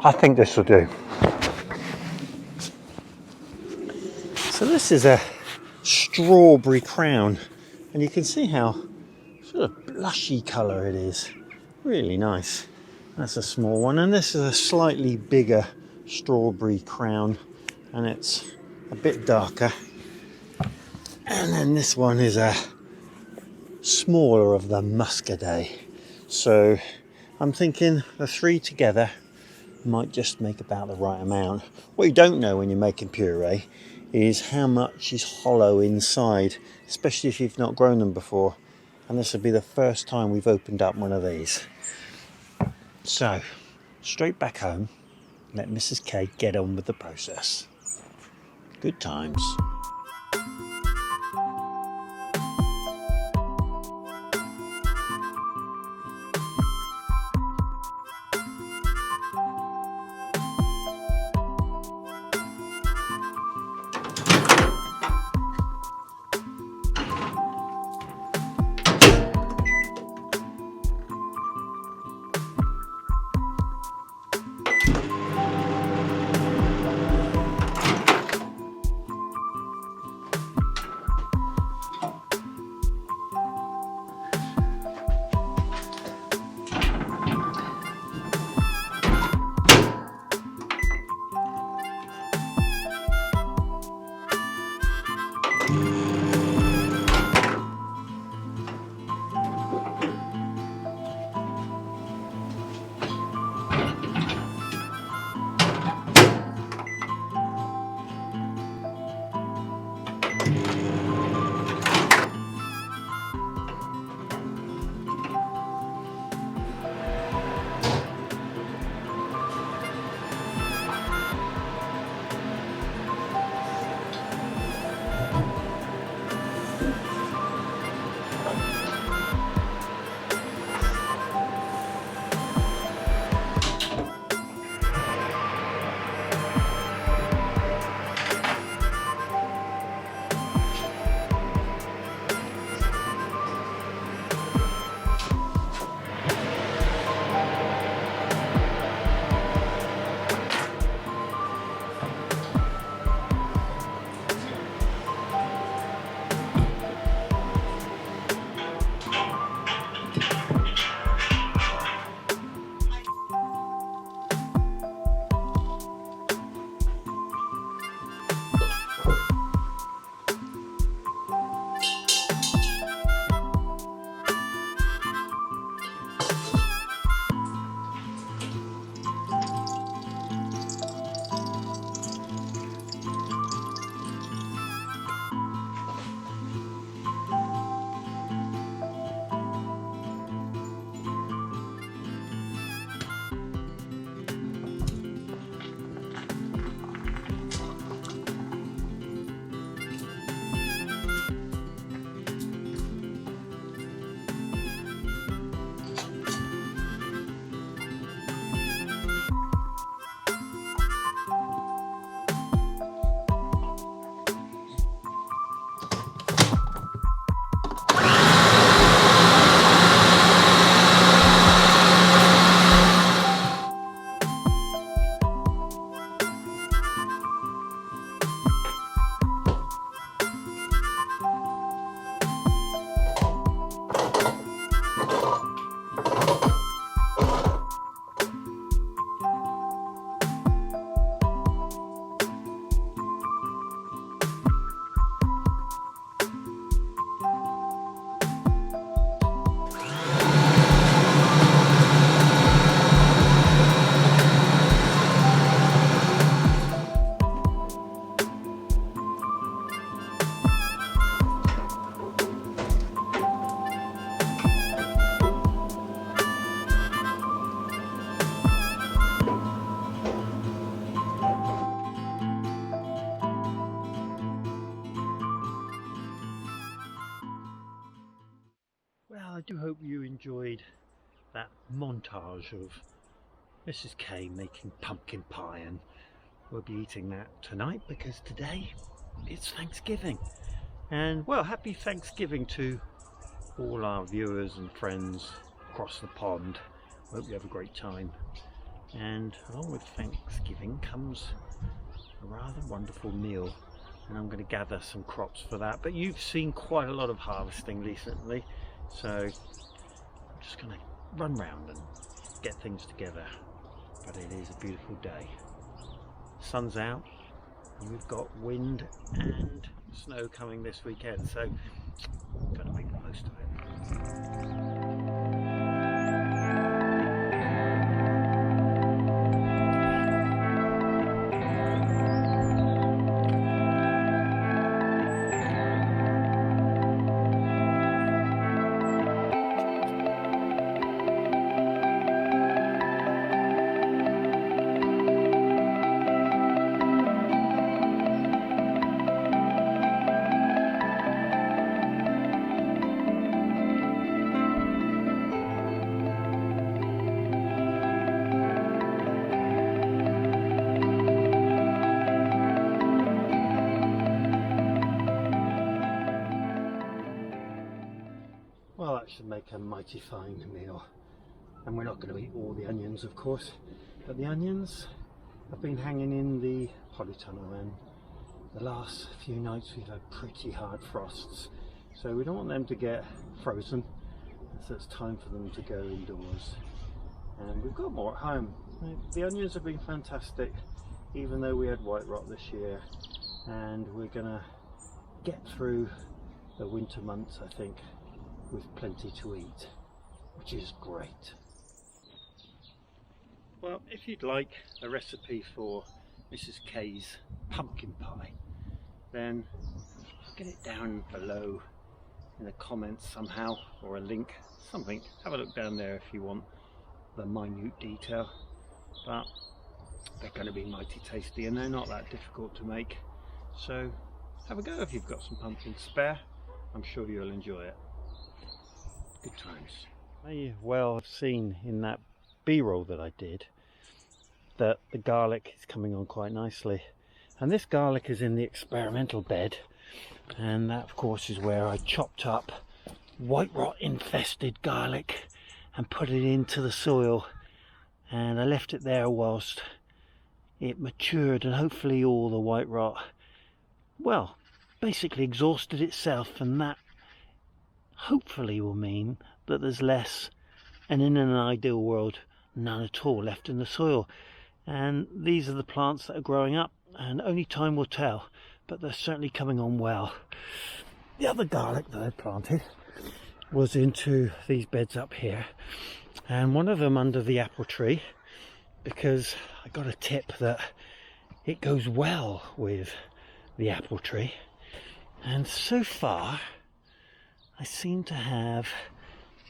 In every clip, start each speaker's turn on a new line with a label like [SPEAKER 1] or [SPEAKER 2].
[SPEAKER 1] I think this will do. So this is a strawberry crown, and you can see how sort of blushy colour it is. Really nice. That's a small one, and this is a slightly bigger strawberry crown, and it's a bit darker. And then this one is a smaller of the muscadet. So I'm thinking the three together might just make about the right amount. What you don't know when you're making puree is how much is hollow inside, especially if you've not grown them before. And this will be the first time we've opened up one of these. So, straight back home, let Mrs. K get on with the process. Good times. Well, I do hope you enjoyed that montage of Mrs. K making pumpkin pie, and we'll be eating that tonight because today it's Thanksgiving. And well, happy Thanksgiving to all our viewers and friends across the pond. Hope you have a great time. And along with Thanksgiving comes a rather wonderful meal, and I'm going to gather some crops for that. But you've seen quite a lot of harvesting recently, so I'm just going to run round and get things together. But it is a beautiful day. Sun's out and we've got wind and snow coming this weekend, so I'm going to make the most of it. Well, that should make a mighty fine meal. And we're not going to eat all the onions, of course, but the onions have been hanging in the polytunnel, and the last few nights we've had pretty hard frosts, so we don't want them to get frozen, so it's time for them to go indoors. And we've got more at home. The onions have been fantastic, even though we had white rot this year, and we're gonna get through the winter months, I think, with plenty to eat, which is great. Well, if you'd like a recipe for Mrs. K's pumpkin pie, then get it down below in the comments somehow, or a link, something. Have a look down there if you want the minute detail, but they're going to be mighty tasty and they're not that difficult to make, so have a go if you've got some pumpkin spare. I'm sure you'll enjoy it. Good times. You may well have seen in that B-roll that I did that the garlic is coming on quite nicely, and this garlic is in the experimental bed, and that of course is where I chopped up white rot infested garlic and put it into the soil, and I left it there whilst it matured, and hopefully all the white rot, well, basically exhausted itself, and that hopefully will mean that there's less, and in an ideal world none at all, left in the soil. And these are the plants that are growing up, and only time will tell, but they're certainly coming on well. The other garlic that I planted was into these beds up here, and one of them under the apple tree, because I got a tip that it goes well with the apple tree. And so far I seem to have,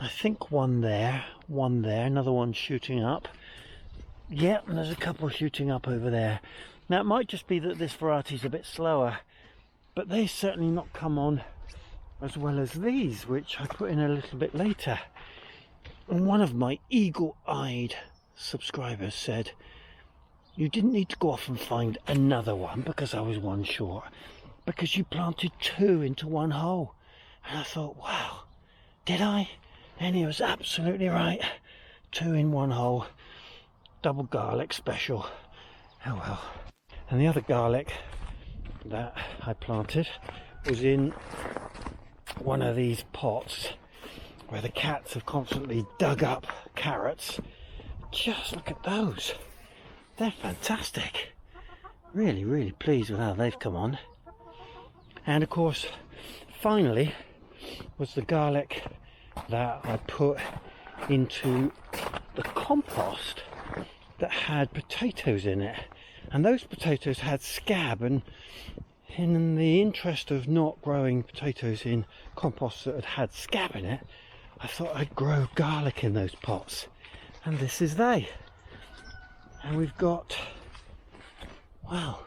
[SPEAKER 1] I think, one there, another one shooting up. Yeah, and there's a couple shooting up over there. Now it might just be that this variety is a bit slower, but they certainly not come on as well as these, which I put in a little bit later. And one of my eagle-eyed subscribers said, you didn't need to go off and find another one because I was one short, because you planted two into one hole. And I thought, wow, did I? And he was absolutely right. Two in one hole. Double garlic special. Oh well. And the other garlic that I planted was in one of these pots where the cats have constantly dug up carrots. Just look at those. They're fantastic. Really, really pleased with how they've come on. And of course, finally, was the garlic that I put into the compost that had potatoes in it, and those potatoes had scab, and in the interest of not growing potatoes in compost that had scab in it, I thought I'd grow garlic in those pots, and this is they. And we've got, well,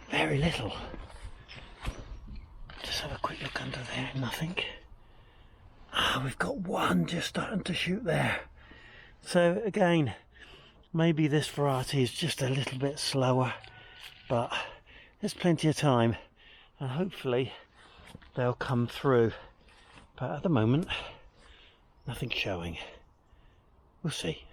[SPEAKER 1] very little. Just have a quick look under there, nothing. We've got one just starting to shoot there. So again, maybe this variety is just a little bit slower, but there's plenty of time and hopefully they'll come through. But at the moment, nothing's showing. We'll see.